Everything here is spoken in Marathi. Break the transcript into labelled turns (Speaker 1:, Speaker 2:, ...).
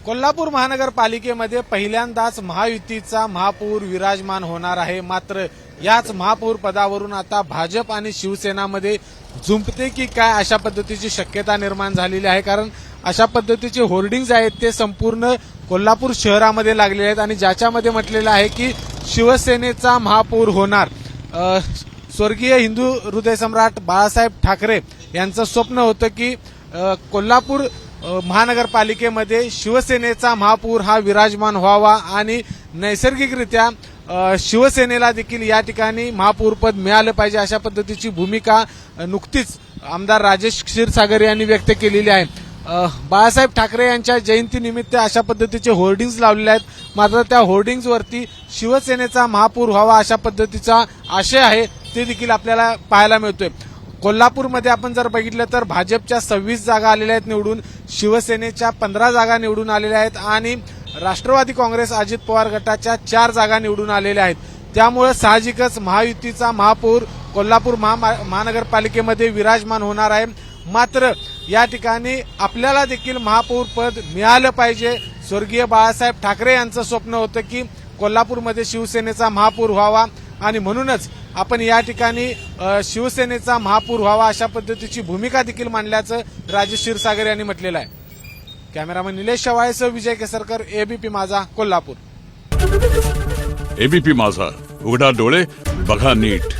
Speaker 1: कोल्हापूर महानगरपालिकेमध्ये पहिल्यांदाच महायुतीचा महापौर विराजमान होणार आहे। मात्र याच महापौर पदावरून आता भाजप आणि शिवसेनामध्ये झुंपते की काय अशा पद्धतीची शक्यता निर्माण झालेली आहे। कारण अशा पद्धतीचे होर्डिंग्ज आहेत ते संपूर्ण कोल्हापूर शहरामध्ये लागलेले आहेत आणि ज्याच्यामध्ये म्हटलेलं आहे की शिवसेनेचा महापौर होणार। स्वर्गीय हिंदू हृदयसम्राट बाळासाहेब ठाकरे यांचं स्वप्न होतं की कोल्हापूर महानगरपालिकेमध्ये शिवसेनेचा महापौर हा विराजमान व्हावा आणि नैसर्गिकरित्या शिवसेनेला देखील या ठिकाणी महापौर पद मिळालं पाहिजे अशा पद्धतीची भूमिका नुकतीच आमदार राजेश क्षीरसागर यांनी व्यक्त केलेली आहे। बाळासाहेब ठाकरे यांच्या जयंतीनिमित्त अशा पद्धतीचे होर्डिंग्ज लावलेले आहेत। मात्र त्या होर्डिंग्जवरती शिवसेनेचा महापौर व्हावा अशा पद्धतीचा आशय आहे ते देखील आपल्याला पाहायला मिळतोय। कोल्हापूरमध्ये आपण जर बघितलं तर भाजपच्या 26 जागा आलेल्या आहेत निवडून, शिवसेनेच्या 15 जागा निवडून आलेल्या आहेत आणि राष्ट्रवादी काँग्रेस अजित पवार गटाच्या 4 जागा निवडून आलेल्या आहेत। त्यामुळे साहजिकच महायुतीचा महापौर कोल्हापूर महानगरपालिकेमध्ये विराजमान होणार आहे। मात्र या ठिकाणी आपल्याला देखील महापौर पद मिळालं पाहिजे। स्वर्गीय बाळासाहेब ठाकरे यांचं स्वप्न होतं की कोल्हापूरमध्ये शिवसेनेचा महापौर व्हावा आणि म्हणूनच आपण या ठिकाणी शिवसेनेचा महापौर व्हावा अशा पद्धतीची भूमिका देखील मांडल्याचं राजेश क्षीरसागर यांनी म्हटलेलं आहे। कॅमेरामन निलेश शेवाळेसह विजय केसरकर, एबीपी माझा, कोल्हापूर।
Speaker 2: एबीपी माझा, उघडा डोळे बघा नीट।